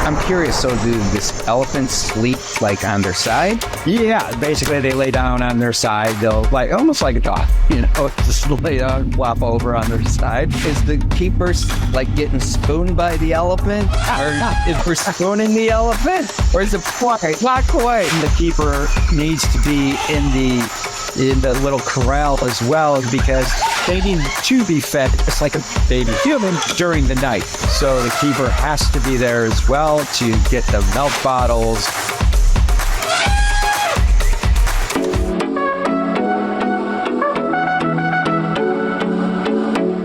I'm curious, so do these elephants sleep like on their side? Yeah, basically they lay down on their side. They'll almost like a dog, just lay down, flop over on their side. Is the keeper like getting spooned by the elephant? Or is we're spooning the elephant? Or is it not quite? The keeper needs to be in the little corral as well, because they need to be fed just like a baby human during the night. So the keeper has to be there as well to get the milk bottles.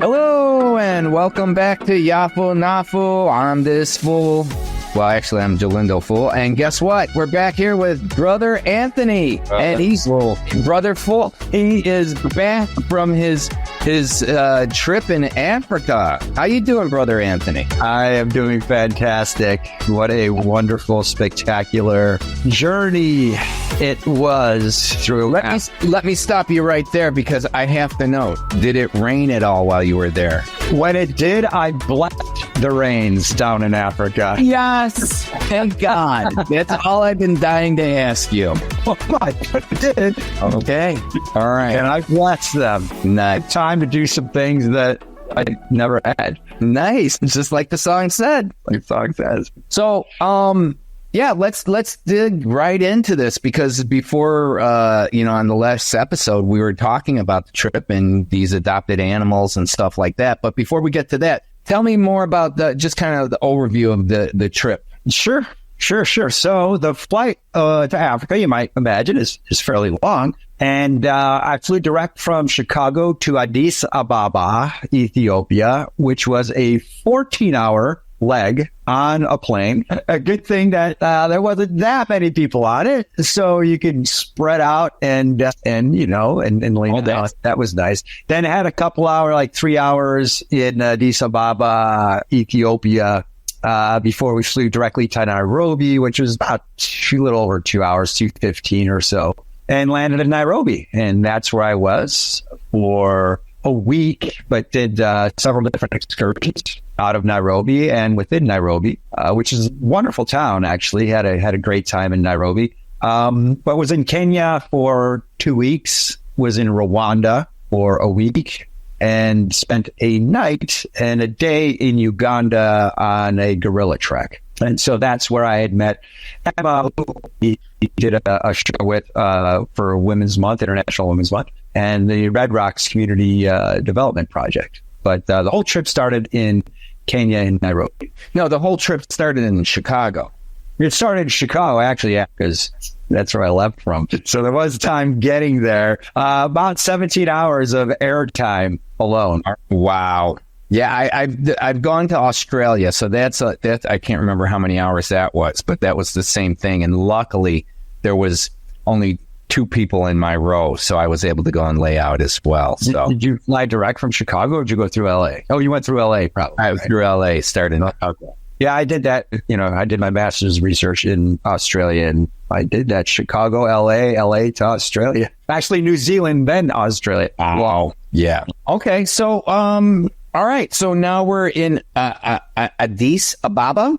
Hello and welcome back to YHEA FOO. I'm this fool. Well, actually, I'm Gelindo fool. And guess what? We're back here with Brother Anthony. And he's Brother Fool. He is back from his trip in Africa. How you doing, Brother Anthony? I am doing fantastic. What a wonderful, spectacular journey it was through. Let me stop you right there, because I have to know, did it rain at all while you were there? When it did, I blessed the rains down in Africa. Yes, thank God. That's all I've been dying to ask you. I did. Okay, all right. And I blessed them. Nice. Time to do some things that I never had. Nice, just like the song said. Like the song says. So, yeah, let's dig right into this, because before, on the last episode, we were talking about the trip and these adopted animals and stuff like that. But before we get to that, tell me more about just kind of the overview of the trip. Sure. So the flight to Africa, you might imagine, is fairly long. And I flew direct from Chicago to Addis Ababa, Ethiopia, which was a 14-hour leg on a plane. A good thing that there wasn't that many people on it, so you could spread out and lay down. That was nice. Then I had a couple hour, like 3 hours in Addis Ababa, Ethiopia, before we flew directly to Nairobi, which was about a little over 2 hours, 2:15 or so, and landed in Nairobi. And that's where I was for a week, but did several different excursions out of Nairobi and within Nairobi, which is a wonderful town, actually. Had a great time in Nairobi. But was in Kenya for 2 weeks, was in Rwanda for a week, and spent a night and a day in Uganda on a gorilla trek. And so that's where I had met Emma, who we did a show with for Women's Month, International Women's Month, and the Red Rocks Community Development Project. But the whole trip started in Kenya and Nairobi. No, the whole trip started in Chicago. It started in Chicago, actually, yeah, because that's where I left from. So there was time getting there. About 17 hours of airtime alone. Wow. Yeah, I've gone to Australia, so that's I can't remember how many hours that was, but that was the same thing. And luckily, there was only 2 people in my row, so I was able to go and lay out as well. So, did you fly direct from Chicago, or did you go through LA? Oh, you went through LA, probably. I was through LA, started. Okay. Yeah, I did that. I did my master's research in Australia, and I did that Chicago, LA to Australia. Actually, New Zealand, then Australia. Wow. Yeah. Okay. So, all right. So now we're in Addis Ababa,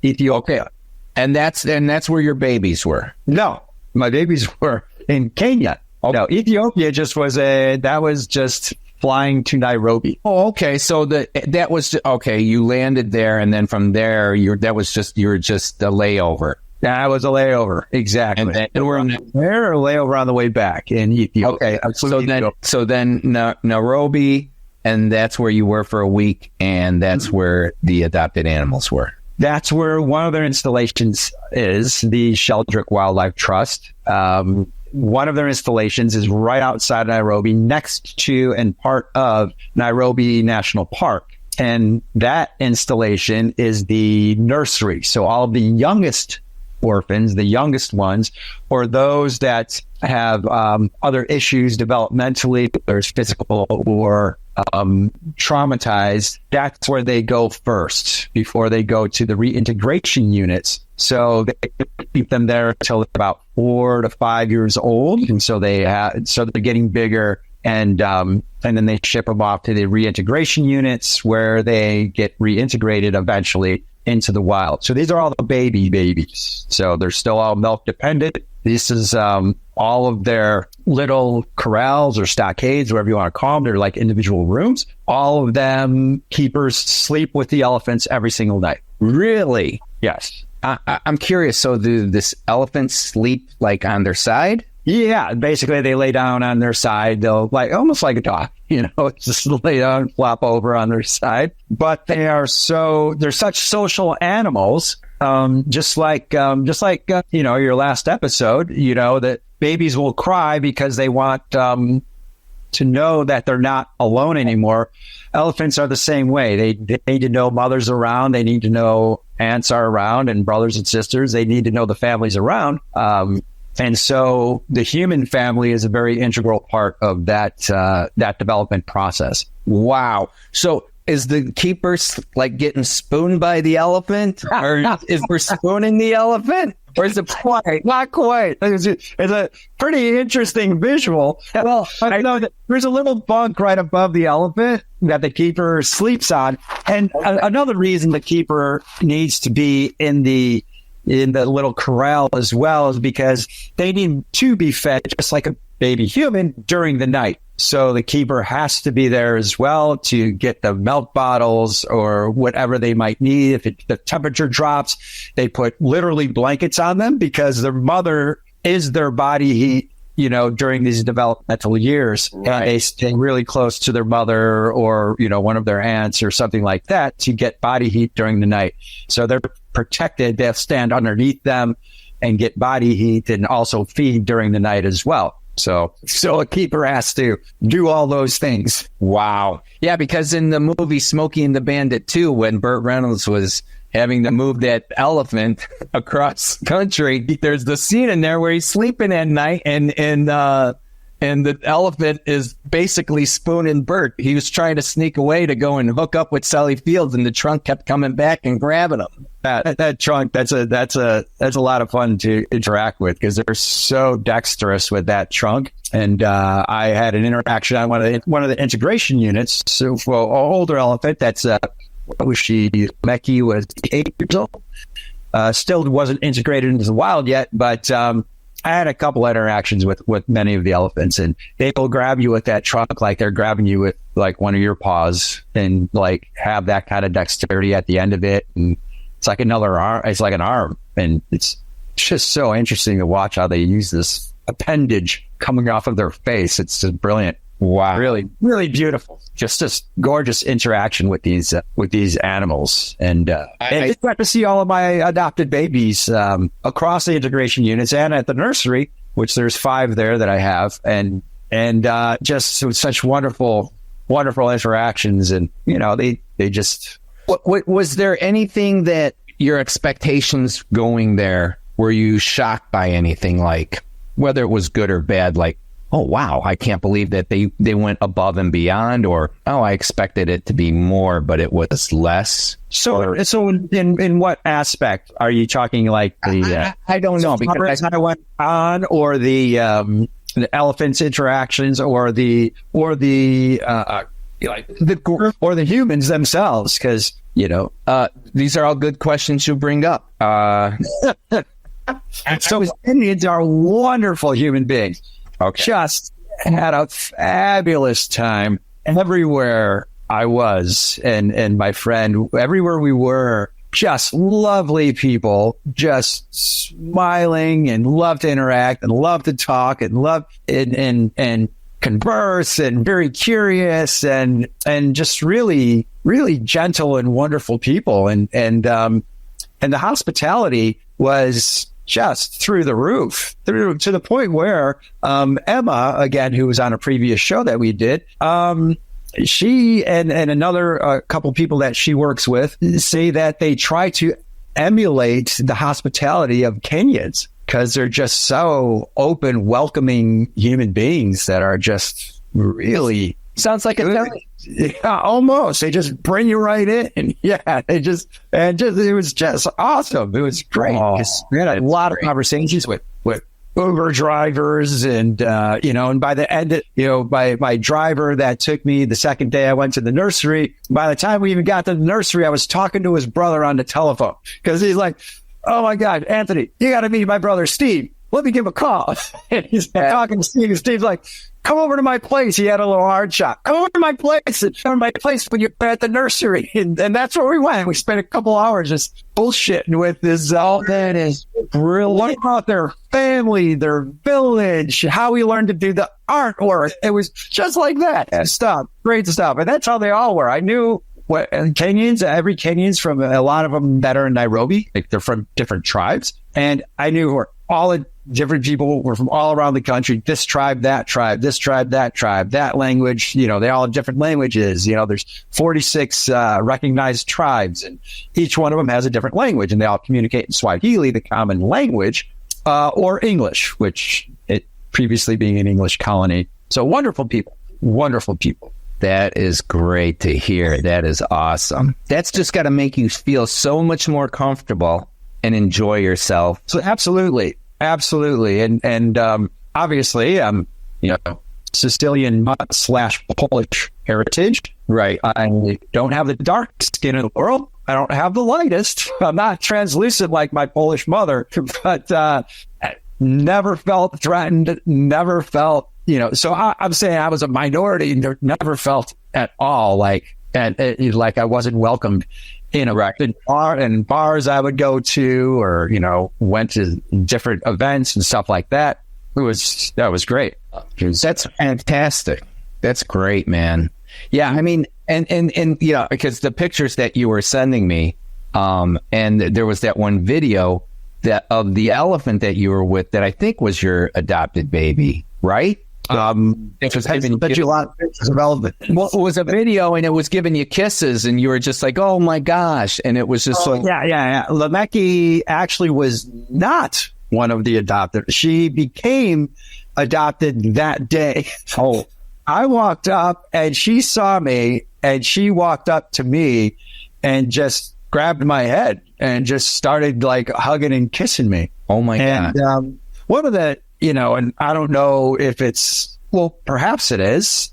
Ethiopia, and that's where your babies were. No, my babies were in Kenya. Oh. No, Ethiopia that was just flying to Nairobi. Oh, okay. So that was okay. You landed there, and then from there, you were just a layover. That was a layover, exactly. And then we're in there, a layover on the way back in Ethiopia. Okay. So then Nairobi, and that's where you were for a week, and that's where the adopted animals were. That's where one of their installations is, the Sheldrick Wildlife Trust. One of their installations is right outside Nairobi, next to and part of Nairobi National Park. And that installation is the nursery. So all of the youngest orphans, the youngest ones, or those that have other issues developmentally, whether it's physical or traumatized, that's where they go first before they go to the reintegration units. So they keep them there until they're about 4 to 5 years old, and so they're getting bigger and and then they ship them off to the reintegration units where they get reintegrated eventually into the wild. So these are all the babies. So they're still all milk dependent. This is all of their little corrals or stockades, whatever you want to call them. They're like individual rooms. All of them, keepers sleep with the elephants every single night. Really? Yes. I'm curious. So do this elephants sleep like on their side? Yeah, basically they lay down on their side. They'll almost like a dog, just lay down, flop over on their side. But they're such social animals. Just like your last episode, that babies will cry because they want to know that they're not alone anymore. Elephants are the same way. They need to know mothers around. They need to know aunts are around and brothers and sisters. They need to know the families around. And so the human family is a very integral part of that development process. Wow. So is the keeper like getting spooned by the elephant, or is there spooning the elephant, or is it not quite? It's a pretty interesting visual. Well, I know that there's a little bunk right above the elephant that the keeper sleeps on, and another reason the keeper needs to be in the little corral as well is because they need to be fed just like a baby human during the night. So the keeper has to be there as well to get the milk bottles or whatever they might need. If the temperature drops, they put literally blankets on them because their mother is their body heat, during these developmental years. Right. And they stay really close to their mother or, one of their aunts or something like that to get body heat during the night. So they're protected. They'll stand underneath them and get body heat and also feed during the night as well. So a keeper has to do all those things. Wow. Yeah, because in the movie Smokey and the Bandit 2, when Burt Reynolds was having to move that elephant across country, there's the scene in there where he's sleeping at night and the elephant is basically spooning Burt. He was trying to sneak away to go and hook up with Sally Fields, and the trunk kept coming back and grabbing him. That trunk, that's a lot of fun to interact with because they're so dexterous with that trunk. And I had an interaction on one of the integration units. So for an older elephant, that's Meki was 8 years old. Still wasn't integrated into the wild yet, but I had a couple interactions with many of the elephants, and they will grab you with that trunk like they're grabbing you with like one of your paws, and like have that kind of dexterity at the end of it. And it's like another arm. It's like an arm, and it's just so interesting to watch how they use this appendage coming off of their face. It's just brilliant. Wow. Really, really beautiful. Just this gorgeous interaction with these animals. And I just got to see all of my adopted babies across the integration units and at the nursery, which there's 5 there that I have. And just such wonderful interactions. And, they just... Was there anything that your expectations going there, were you shocked by anything, like whether it was good or bad, like, oh, wow, I can't believe that they went above and beyond, or, oh, I expected it to be more, but it was less? So in what aspect are you talking, like the... I don't know, because I went on, or the elephants' interactions, or the humans themselves, because, these are all good questions you bring up. So Indians are wonderful human beings. Okay. Just had a fabulous time everywhere I was, and my friend, everywhere we were, just lovely people, just smiling and love to interact and love to talk and love and converse and very curious and just really, really gentle and wonderful people. And the hospitality was just through the roof, to the point where Emma, again, who was on a previous show that we did, she and another couple people that she works with say that they try to emulate the hospitality of Kenyans because they're just so open, welcoming human beings that are just really... Sounds like a... Yeah, almost. They just bring you right in. Yeah, it was just awesome. It was great. We had a lot of conversations with Uber drivers and, and by the end, by my driver that took me the second day I went to the nursery, by the time we even got to the nursery, I was talking to his brother on the telephone because he's like, oh my God, Anthony, you got to meet my brother, Steve. Let me give him a call. And he's talking to Steve, and Steve's like, come over to my place. He had a little hard shop. Come over to my place when you're at the nursery. And that's where we went. We spent a couple hours just bullshitting with this. That is brilliant. Learning about their family, their village, how we learned to do the artwork. It was just like that. Stuff. Great stuff. And that's how they all were. I knew what Kenyans, every Kenyans from a lot of them that are in Nairobi, like they're from different tribes. And I knew who were all different people were from all around the country. This tribe, that tribe, this tribe, that language, they all have different languages. There's 46 recognized tribes and each one of them has a different language and they all communicate in Swahili, the common language, or English, which it previously being an English colony. So wonderful people. That is great to hear. That is awesome. That's just got to make you feel so much more comfortable and enjoy yourself. So absolutely. And obviously, Sicilian / Polish heritage. Right. I don't have the darkest skin in the world. I don't have the lightest. I'm not translucent like my Polish mother, but never felt threatened, never felt, so I'm saying I was a minority and never felt at all like I wasn't welcomed in a bar and bars I would go to or, went to different events and stuff like that. That was great. That's fantastic. That's great, man. Yeah. I mean, and because the pictures that you were sending me, and there was that one video of the elephant that you were with that I think was your adopted baby, right? It was giving you a lot of pictures of elephant. Well, it was a video and it was giving you kisses and you were just like, oh my gosh. And it was just yeah. Lameki actually was not one of the adopted. She became adopted that day. Oh, I walked up and she saw me and she walked up to me and just grabbed my head and just started like hugging and kissing me. Oh my God. One of the, and I don't know if it's, well, perhaps it is,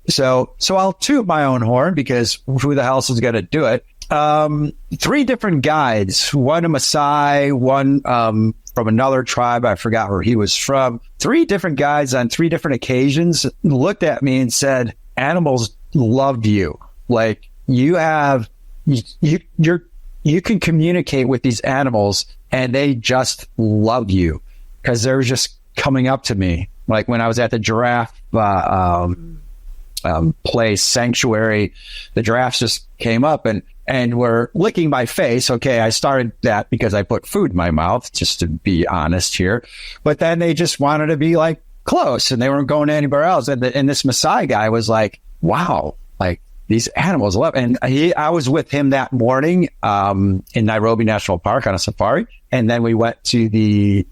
so I'll toot my own horn because who the hell is going to do it? 3 different guides, one a Maasai, one, from another tribe. I forgot where he was from. 3 different guides on 3 different occasions looked at me and said, animals loved you. Like you can communicate with these animals and they just love you. Because they were just coming up to me. Like when I was at the giraffe place, sanctuary, the giraffes just came up and were licking my face. Okay, I started that because I put food in my mouth, just to be honest here. But then they just wanted to be like close and they weren't going anywhere else. And this Maasai guy was like, wow, like these animals love. And I was with him that morning in Nairobi National Park on a safari. And then we went to the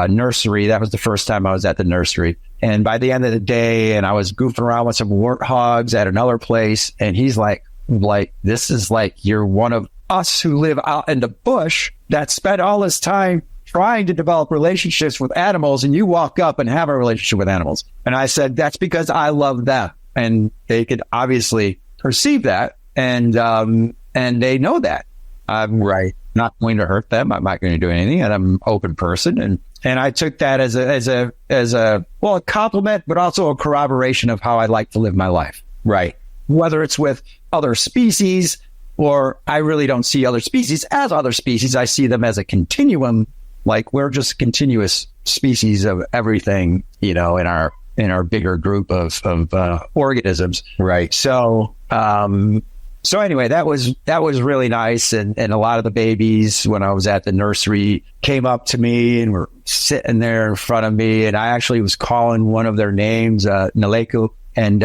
nursery. That was the first time I was at the nursery. And by the end of the day, and I was goofing around with some warthogs at another place. And he's like, this is like, you're one of us who live out in the bush that spent all this time trying to develop relationships with animals. And you walk up and have a relationship with animals. And I said, that's because I love them. And they could obviously perceive that. And they know that. I'm not going to hurt them. I'm not going to do anything. And I'm an open person. And I took that as a compliment, but also a corroboration of how I like to live my life. Right. Whether it's with other species or I really don't see other species as other species. I see them as a continuum. Like we're just continuous species of everything, in our bigger group of organisms. Right. So anyway, that was really nice. And a lot of the babies, when I was at the nursery, came up to me and were sitting there in front of me. And I actually was calling one of their names, Naleku. And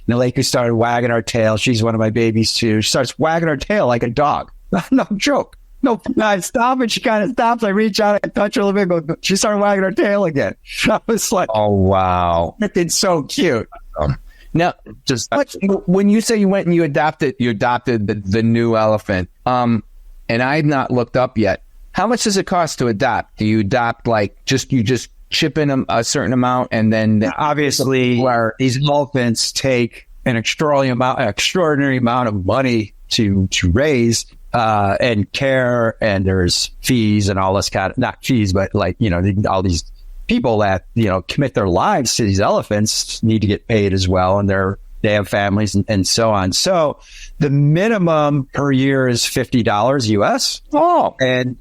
Naleku started wagging her tail. She's one of my babies too. She starts wagging her tail like a dog. No joke. No, I stop and she kind of stops. I reach out and touch her a little bit. She started wagging her tail again. I was like, oh, wow. It's so cute. Now, when you say you went and you adopted the new elephant, and I've not looked up yet, how much does it cost to adopt? Do you adopt you just chip in a certain amount, and then Obviously, these elephants take an extraordinary amount of money to raise and care, and there's fees and all this kind of, not fees, but like, all these people that, commit their lives to these elephants need to get paid as well, and they have families and so on. So the minimum per year is $50 US. Oh, and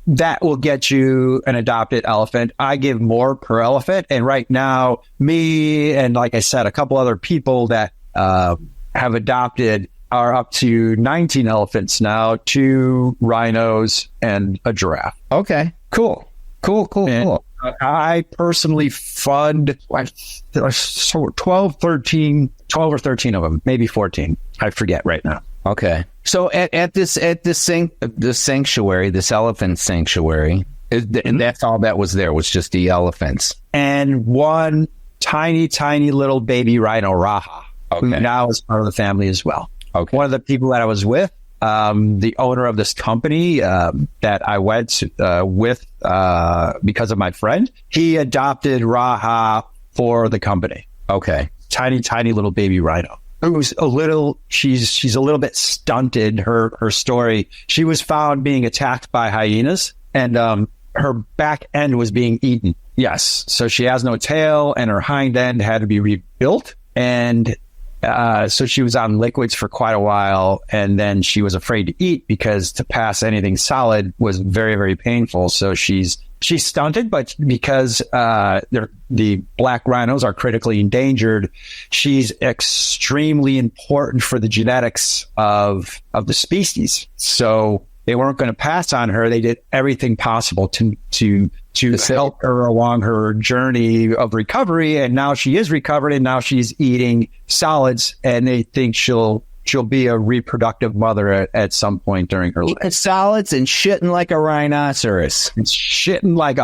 that will get you an adopted elephant. I give more per elephant. And right now, me and, like I said, a couple other people that have adopted are up to 19 elephants now, 2 rhinos and a giraffe. okay. Cool. I personally fund 12 or 13 of them, maybe 14. I forget right now. Okay. So at this sanctuary, this elephant sanctuary, and that's all that was there, was just the elephants. And one tiny little baby rhino, Raha, who now is part of the family as well. Okay. One of the people that I was with, the owner of this company that I went with because of my friend, he adopted Raha for the company. Okay. Tiny little baby rhino. Who's she's a little bit stunted. Her story. She was found being attacked by hyenas, and her back end was being eaten. Yes. So she has no tail, and her hind end had to be rebuilt. And so she was on liquids for quite a while, and then she was afraid to eat because to pass anything solid was very, very painful. So she's stunted, but because the black rhinos are critically endangered, she's extremely important for the genetics of the species. So they weren't going to pass on her. They did everything possible to help her along her journey of recovery. And now she is recovered, and now she's eating solids, and they think she'll be a reproductive mother at some point during her life. Eating solids and shitting like a rhinoceros. And shitting like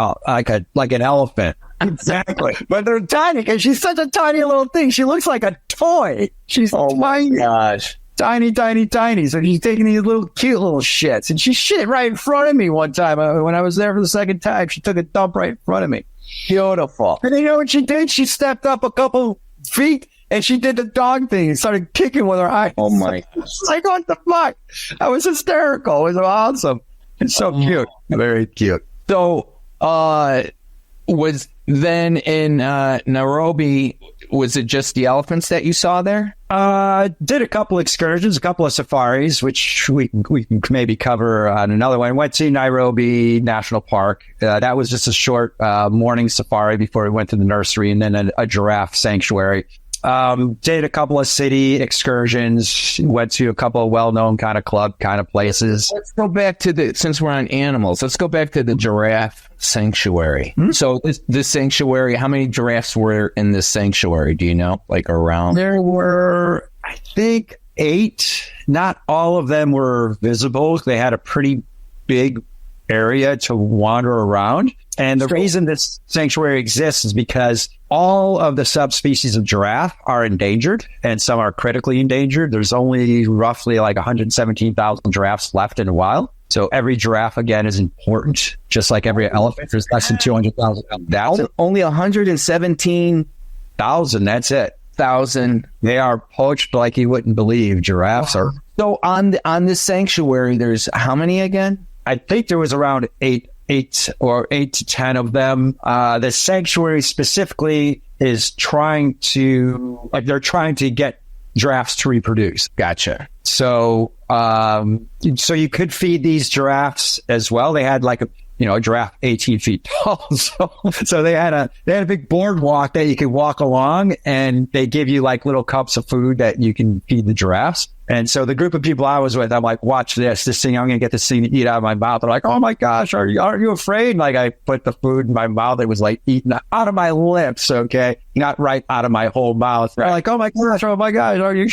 an elephant. Exactly. But they're tiny because she's such a tiny little thing. She looks like a toy. She's tiny. Gosh. Tiny. So she's taking these cute little shits. And she shit right in front of me one time. When I was there for the second time, she took a dump right in front of me. Beautiful. And you know what she did? She stepped up a couple feet, and she did the dog thing and started kicking with her eyes. Oh, my. It's like, what the fuck? I was hysterical. It was awesome. It's so cute. Very cute. So, was then in Nairobi, was it just the elephants that you saw there? Did a couple excursions, a couple of safaris, which we can maybe cover on another one. Went to Nairobi National Park. That was just a short morning safari before we went to the nursery, and then a giraffe sanctuary. Did a couple of city excursions, went to a couple of well-known kind of club kind of places. Let's go back to since we're on animals, let's go back to the giraffe sanctuary. Mm-hmm. So this sanctuary, how many giraffes were in this sanctuary? Do you know? Like around? There were, I think, 8. Not all of them were visible. They had a pretty big area to wander around. And the reason this sanctuary exists is because all of the subspecies of giraffe are endangered, and some are critically endangered. There's only roughly like 117,000 giraffes left in the wild. So every giraffe, again, is important, just like every elephant. There's less than 200,000. Only 117,000. That's it. Thousand. They are poached like you wouldn't believe. Giraffes are. So on this sanctuary, there's how many again? I think there was around 8 to 10 of them. The sanctuary specifically is trying to get giraffes to reproduce. Gotcha. So you could feed these giraffes as well. They had like a giraffe 18 feet tall. So they had a big boardwalk that you could walk along, and they give you like little cups of food that you can feed the giraffes. And so the group of people I was with, I'm like, watch this thing, I'm going to get this thing to eat out of my mouth. They're like, oh my gosh, aren't you afraid? Like I put the food in my mouth. It was like eating out of my lips. Okay. Not right out of my whole mouth. They're like, oh my gosh,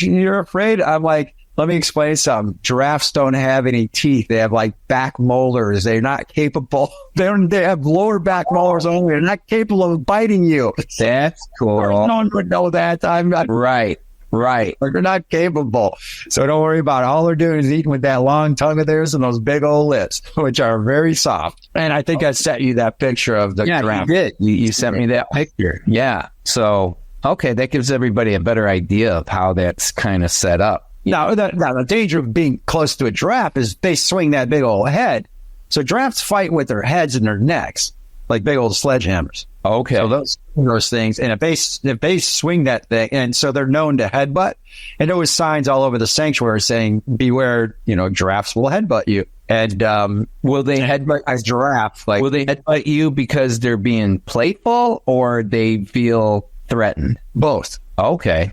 you're afraid? I'm like, let me explain something. Giraffes don't have any teeth. They have like back molars. They're not capable. They have lower back molars only. They're not capable of biting you. That's cool. No one would know that. I'm not right. Right. Like they're not capable. So don't worry about it. All they're doing is eating with that long tongue of theirs and those big old lips, which are very soft. And I think I sent you that picture of the giraffe. You did. You sent me that picture. Yeah. So, okay, that gives everybody a better idea of how that's kind of set up. Now, the danger of being close to a giraffe is they swing that big old head. So giraffes fight with their heads and their necks like big old sledgehammers. Okay. So those things, and if they swing that thing, and so they're known to headbutt, and there was signs all over the sanctuary saying, "Beware, giraffes will headbutt you." And will they headbutt a giraffe? Like, will they headbutt you because they're being playful or they feel threatened? both? Okay.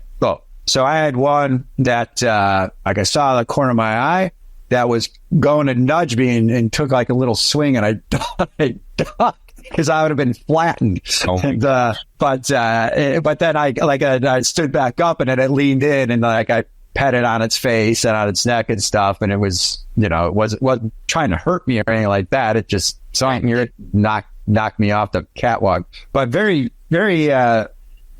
So I had one that, like I saw the corner of my eye, that was going to nudge me and took like a little swing, and I ducked because I would have been flattened. Oh. And, but then I stood back up and then it leaned in and like I petted on its face and on its neck and stuff, and it was, it wasn't trying to hurt me or anything like that. It just knocked me off the catwalk. But very, very,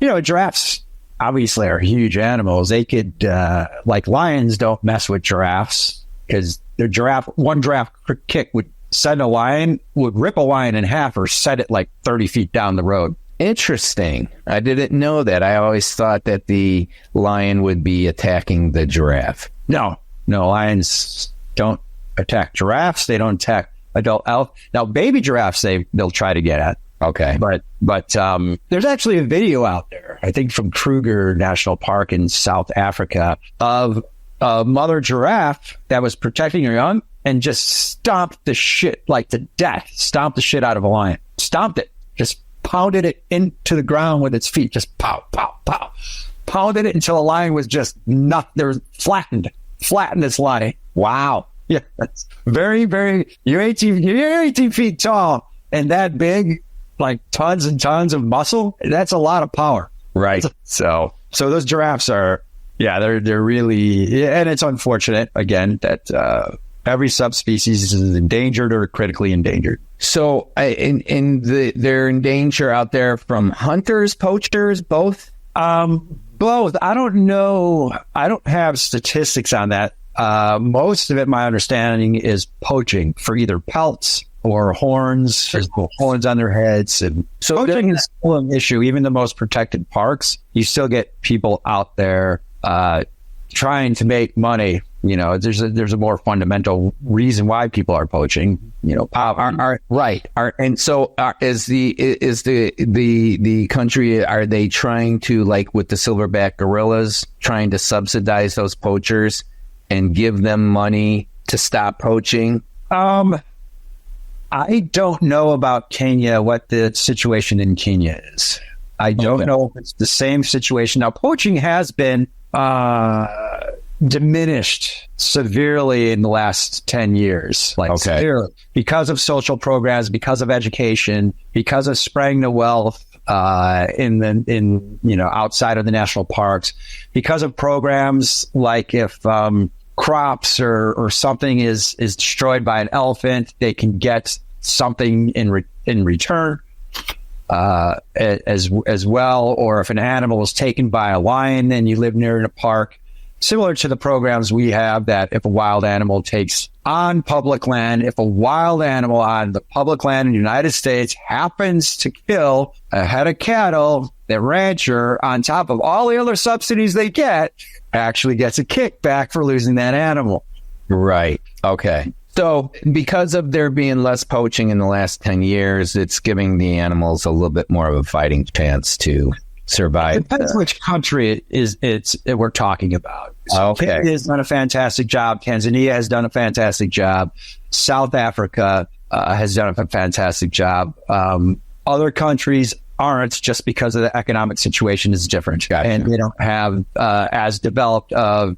giraffes obviously are huge animals. They could, like lions don't mess with giraffes because one giraffe kick would rip a lion in half or set it like 30 feet down the road. Interesting. I didn't know that. I always thought that the lion would be attacking the giraffe. No, lions don't attack giraffes. They don't attack adult elk. Now, baby giraffes, they'll try to get at. Okay. But there's actually a video out there, I think from Kruger National Park in South Africa, of a mother giraffe that was protecting her young and just stomped the shit out of a lion. Stomped it. Just pounded it into the ground with its feet. Just pow, pow, pow. Pounded it until the lion was just flattened this lion. Wow. Yeah. That's very, very, you're 18 feet tall and that big, like tons and tons of muscle. That's a lot of power. Right. So those giraffes are, they're really, and it's unfortunate again that, every subspecies is endangered or critically endangered. So, they're in danger out there from hunters, poachers, both? Both. I don't know. I don't have statistics on that. Most of it, my understanding, is poaching for either pelts or horns. There's horns on their heads. And so poaching is still an issue. Even the most protected parks, you still get people out there trying to make money. There's a more fundamental reason why people are poaching. And so is the country, are they trying to, like with the silverback gorillas, trying to subsidize those poachers and give them money to stop poaching? I don't know about Kenya, what the situation in Kenya is. I don't know if it's the same situation. Now, poaching has been diminished severely in the last 10 years, severely, because of social programs, because of education, because of spreading the wealth outside of the national parks, because of programs like if crops or something is destroyed by an elephant, they can get something in return as well. Or if an animal is taken by a lion and you live near a park, similar to the programs we have, that if a wild animal takes on public land, if a wild animal on the public land in the United States happens to kill a head of cattle, the rancher, on top of all the other subsidies they get, actually gets a kickback for losing that animal. Right. Okay. So because of there being less poaching in the last 10 years, it's giving the animals a little bit more of a fighting chance to survive. It depends which country we're talking about. So Kenya has done a fantastic job. Tanzania has done a fantastic job. South Africa has done a fantastic job. Other countries aren't, just because of the economic situation is different. Gotcha. And they don't have as developed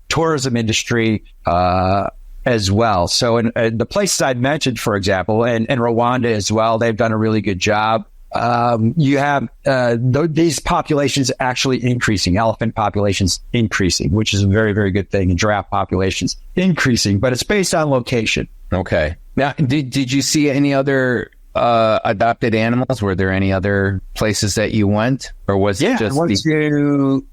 tourism industry as well. So in the places I've mentioned, for example, and Rwanda as well, they've done a really good job. You have these populations actually increasing, elephant populations increasing, which is a very, very good thing, and giraffe populations increasing, but it's based on location. Okay. Now, did you see any other adopted animals? Were there any other places that you went, or was it just I went to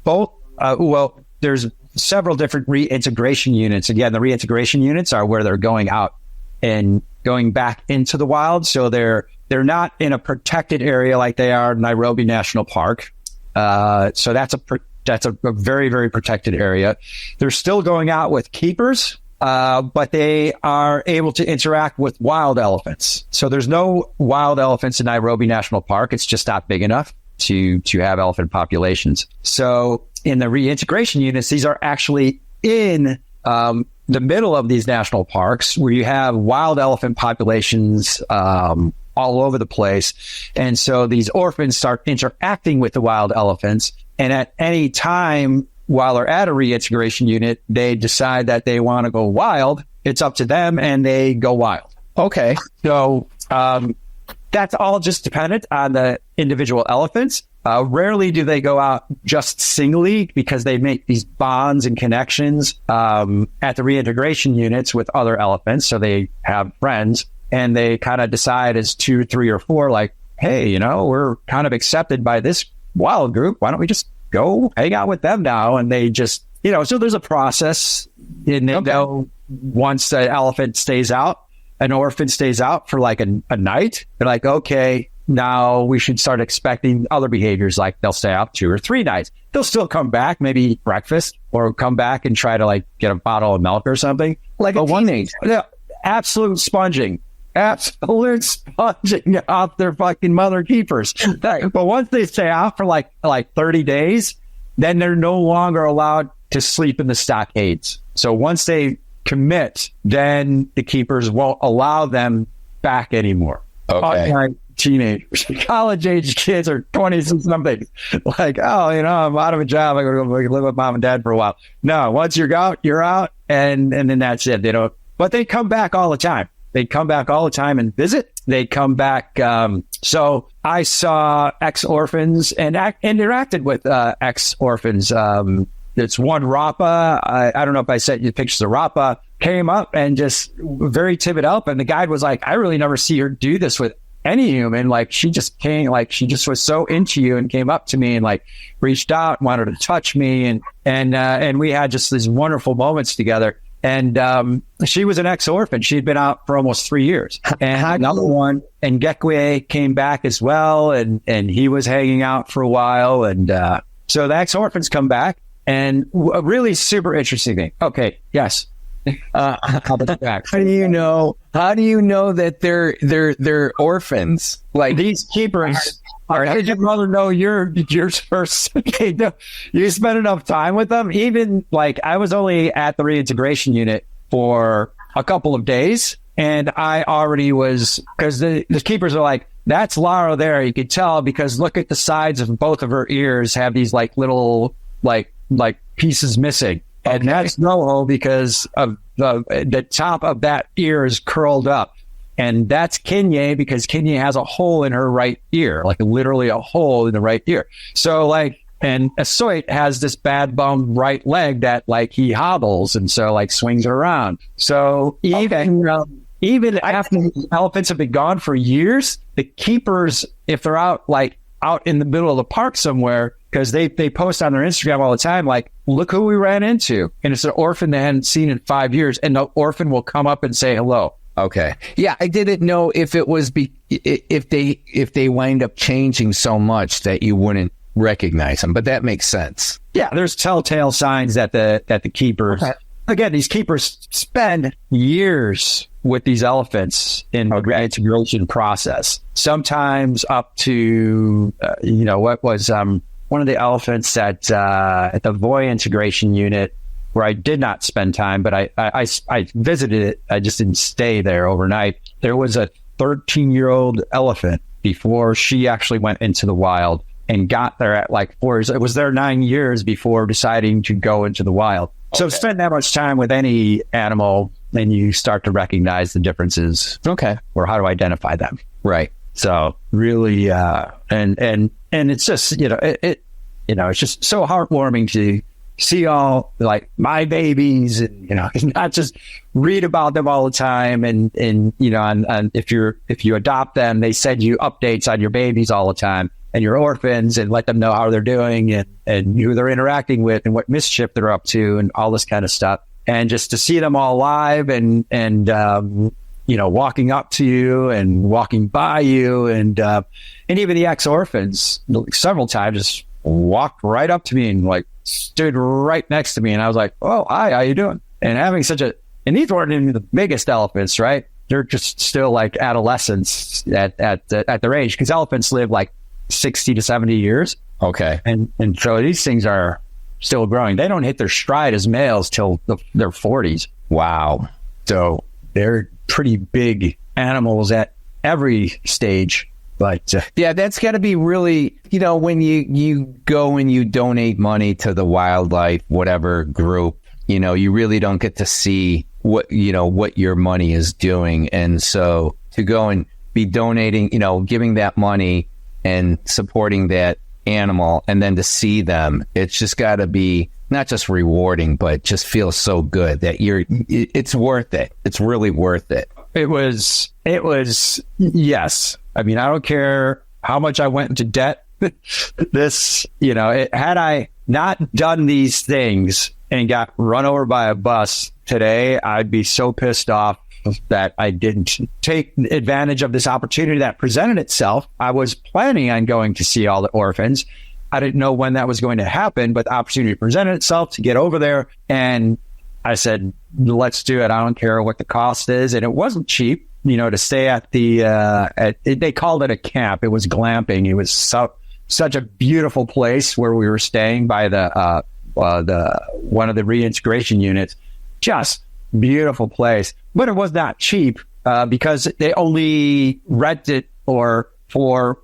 both Well, there's several different reintegration units. Again, the reintegration units are where they're going out and going back into the wild. So they're not in a protected area like they are in Nairobi National Park. So that's a very, very protected area. They're still going out with keepers, but they are able to interact with wild elephants. So there's no wild elephants in Nairobi National Park. It's just not big enough to have elephant populations. So in the reintegration units, these are actually in the middle of these national parks where you have wild elephant populations all over the place. And so these orphans start interacting with the wild elephants. And at any time while they're at a reintegration unit, they decide that they want to go wild. It's up to them and they go wild. Okay. So that's all just dependent on the individual elephants. Rarely do they go out just singly because they make these bonds and connections at the reintegration units with other elephants. So they have friends and they kind of decide as 2, 3, or 4, like, hey, you know, we're kind of accepted by this wild group. Why don't we just go hang out with them now? And they just, you know, so there's a process. And they know once the elephant stays out, an orphan stays out for like a night, they're like, okay, now we should start expecting other behaviors. Like they'll stay out 2 or 3 nights. They'll still come back, maybe eat breakfast or come back and try to like get a bottle of milk or something. Like a teenager. Yeah, absolute sponging off their fucking mother keepers. But once they stay out for like 30 days, then they're no longer allowed to sleep in the stockades. So once they commit, then the keepers won't allow them back anymore. Okay. Unlike teenagers, college age kids or 20s and something, like, oh, you know, I'm out of a job. I gotta go live with mom and dad for a while. No, once you're out, and then that's it. They don't, but they come back all the time. They come back all the time and visit. They come back. So I saw ex-orphans and interacted with ex-orphans. It's one Rapa. I don't know if I sent you pictures of Rapa. Came up and just very timid up. And the guide was like, I really never see her do this with any human. Like she just came, like she just was so into you and came up to me and like reached out, wanted to touch me. And we had just these wonderful moments together. And she was an ex-orphan. She'd been out for almost 3 years. And another one, and Gekwe came back as well. And he was hanging out for a while. And so the ex-orphans come back. And a really super interesting thing. Okay, yes. How do you know that they're orphans? Like these keepers. Did your mother know you're first? Okay, no, you spend enough time with them. Even like I was only at the reintegration unit for a couple of days, and I already was, because the keepers are like, that's Lara there. You could tell because look at the sides of both of her ears have these like little like pieces missing. And that's NoHo because of the top of that ear is curled up. And that's Kenye because Kenye has a hole in her right ear, like literally a hole in the right ear. So like, and Asoit has this bad bum right leg that like he hobbles and so like swings it around. So even after the elephants have been gone for years, the keepers, if they're out in the middle of the park somewhere, because they post on their Instagram all the time, like, look who we ran into. And it's an orphan they hadn't seen in 5 years. And the orphan will come up and say hello. Okay. Yeah, I didn't know if it was if they wind up changing so much that you wouldn't recognize them, but that makes sense. Yeah, there's telltale signs that the keepers, again, these keepers spend years with these elephants in the reintegration process. Sometimes up to, what was one of the elephants at the Voy integration unit, where I did not spend time, but I visited it. I just didn't stay there overnight. There was a 13-year-old elephant before she actually went into the wild and got there at like 4 years. It was there 9 years before deciding to go into the wild. Okay. So spend that much time with any animal and you start to recognize the differences. Okay. Or how to identify them. Right. So really, and it's just, it's just so heartwarming to see all like my babies and, not just read about them all the time. And if you adopt them, they send you updates on your babies all the time. and your orphans and let them know how they're doing and who they're interacting with and what mischief they're up to and all this kind of stuff. And just to see them all live and walking up to you and walking by you and even the ex-orphans several times just walked right up to me and like stood right next to me. And I was like, oh, hi, how you doing? And having and these weren't even the biggest elephants, right? They're just still like adolescents at their age, because elephants live like 60 to 70 years. Okay. And so these things are still growing. They don't hit their stride as males till their 40s. Wow. So they're pretty big animals at every stage. But yeah, that's got to be really, when you go and you donate money to the wildlife, whatever group, you really don't get to see what your money is doing. And so to go and be donating, giving that money and supporting that animal, and then to see them, it's just got to be not just rewarding, but just feels so good that it's worth it. It's really worth it. It was, yes. I mean, I don't care how much I went into debt. Had I not done these things and got run over by a bus today, I'd be so pissed off that I didn't take advantage of this opportunity that presented itself. I was planning on going to see all the orphans. I didn't know when that was going to happen, but the opportunity presented itself to get over there. And I said, let's do it. I don't care what the cost is. And it wasn't cheap, to stay at they called it a camp. It was glamping. It was such a beautiful place where we were staying by the one of the reintegration units. Just beautiful place, but it was not cheap because they only rented for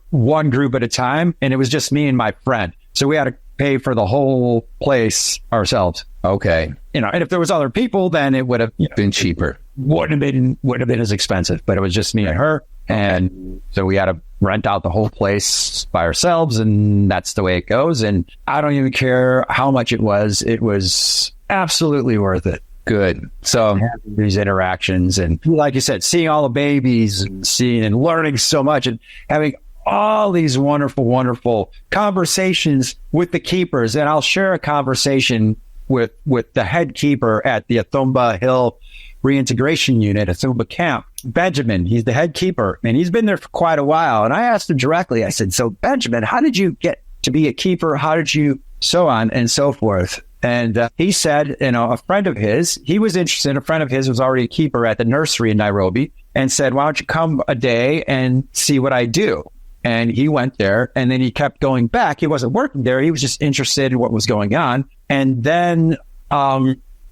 one group at a time, and it was just me and my friend. So we had to pay for the whole place ourselves. Okay, and if there was other people, then it would have been cheaper. Wouldn't have been as expensive, but it was just me and her, and so we had to rent out the whole place by ourselves, and that's the way it goes. And I don't even care how much it was. It was absolutely worth it. Good. So these interactions, and like you said, seeing all the babies and seeing and learning so much and having all these wonderful, wonderful conversations with the keepers. And I'll share a conversation with the head keeper at the Athumba Hill Reintegration Unit, Athumba Camp, Benjamin. He's the head keeper, and he's been there for quite a while. And I asked him directly, I said, so Benjamin, how did you get to be a keeper? How did you so on and so forth? And he said, a friend of his, he was interested. A friend of his was already a keeper at the nursery in Nairobi, and said, why don't you come a day and see what I do? And he went there, and then he kept going back. He wasn't working there. He was just interested in what was going on. And then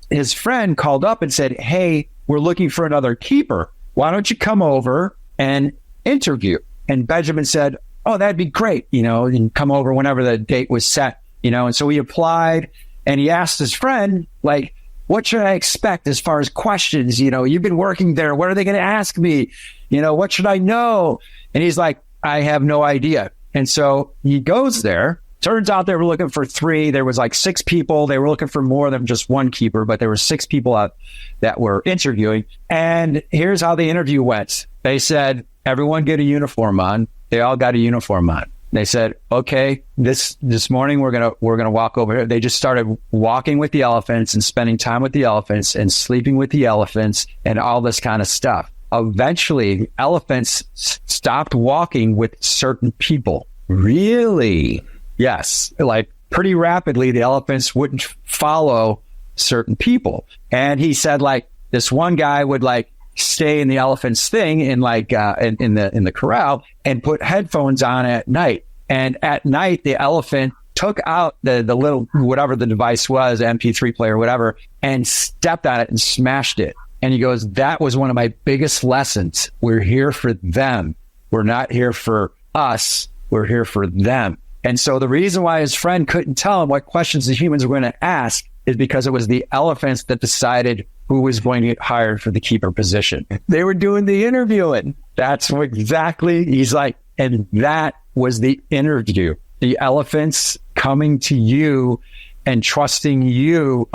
his friend called up and said, hey, we're looking for another keeper. Why don't you come over and interview? And Benjamin said, oh, that'd be great, and come over whenever the date was set, And so he applied. And he asked his friend, like, what should I expect as far as questions? You've been working there. What are they going to ask me? What should I know? And he's like, I have no idea. And so he goes there. Turns out they were looking for 3. There was like 6 people. They were looking for more than just one keeper, but there were 6 people out that were interviewing. And here's how the interview went. They said, everyone get a uniform on. They all got a uniform on. They said, okay, this morning we're gonna walk over here. They just started walking with the elephants and spending time with the elephants and sleeping with the elephants and all this kind of stuff. Eventually, elephants stopped walking with certain people. Really? Yes. Like pretty rapidly, the elephants wouldn't follow certain people. And he said, like, this one guy would like stay in the elephant's thing in like in the corral and put headphones on at night. And at night, the elephant took out the little, whatever the device was, MP3 player, whatever, and stepped on it and smashed it. And he goes, that was one of my biggest lessons. We're here for them. We're not here for us. We're here for them. And so the reason why his friend couldn't tell him what questions the humans were going to ask is because it was the elephants that decided who was going to get hired for the keeper position. They were doing the interviewing. That's what exactly he's like. And that was the interview. The elephants coming to you and trusting you,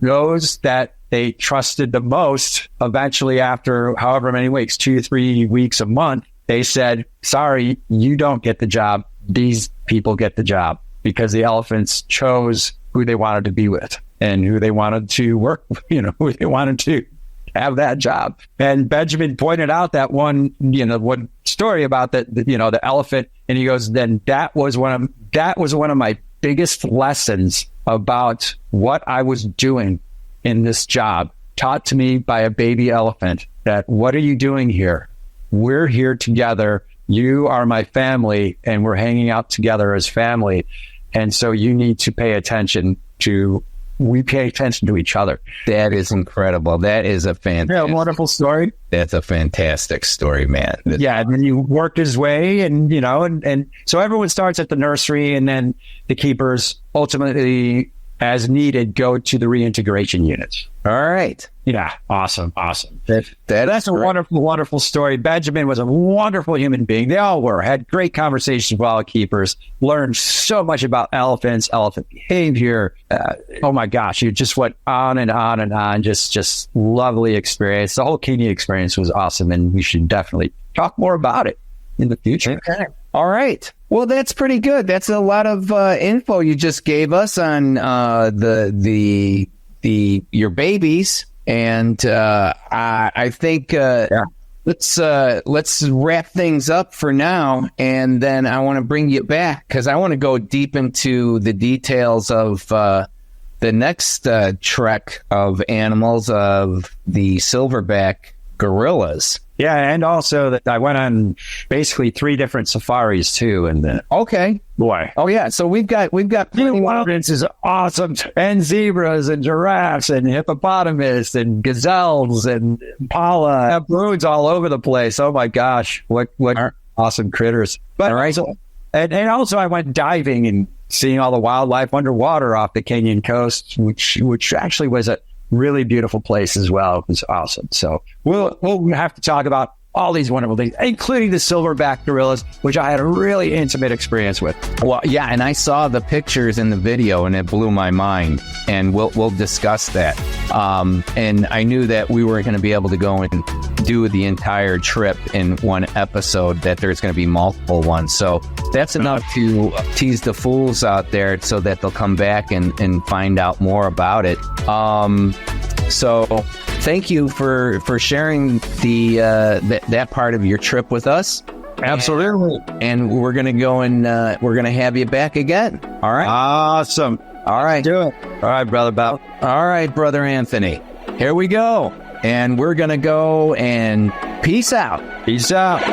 those that they trusted the most. Eventually, after however many weeks, 2 to 3 weeks, a month, they said, sorry, you don't get the job. these people get the job because the elephants chose who they wanted to be with and who they wanted to work, who they wanted to have that job. And Benjamin pointed out that one story about the elephant, and he goes, then that was one of my biggest lessons about what I was doing in this job, taught to me by a baby elephant, that what are you doing here? We're here together. You are my family, and we're hanging out together as family. And so you need to pay attention to each other. That is incredible. That is a fantastic, wonderful story. That's a fantastic story, man. Yeah. And then he worked his way and so everyone starts at the nursery, and then the keepers ultimately, as needed, go to the reintegration units. All right. Yeah. Awesome. That's a wonderful, wonderful story. Benjamin was a wonderful human being. They all were. Had great conversations with all the keepers. Learned so much about elephants, elephant behavior. Oh my gosh. You just went on and on and on. Just lovely experience. The whole Kenya experience was awesome, and we should definitely talk more about it in the future. Okay. All right. Well, that's pretty good. That's a lot of info you just gave us on your babies. And I think let's wrap things up for now, and then I want to bring you back because I want to go deep into the details of the next trek of animals, of the silverback gorillas. Yeah, and also that I went on basically 3 different safaris too. And okay, boy, oh yeah, so we've got evidence is awesome, and zebras and giraffes and hippopotamus and gazelles and impala, baboons all over the place. Oh my gosh, what awesome critters! But all right, and also I went diving and seeing all the wildlife underwater off the Kenyan coast, which actually was a really beautiful place as well. It was awesome. So we'll have to talk about all these wonderful things, including the silverback gorillas, which I had a really intimate experience with. Well, yeah, and I saw the pictures in the video, and it blew my mind. And we'll discuss that. And I knew that we were going to be able to go and do the entire trip in one episode, that there's going to be multiple ones. So that's enough to tease the fools out there so that they'll come back and find out more about it. So thank you for sharing that part of your trip with us. Absolutely. And we're going to go and we're going to have you back again. All right. Awesome. All right. Do it. All right, Brother Bob. All right, Brother Anthony. Here we go. And we're going to go and peace out. Peace out.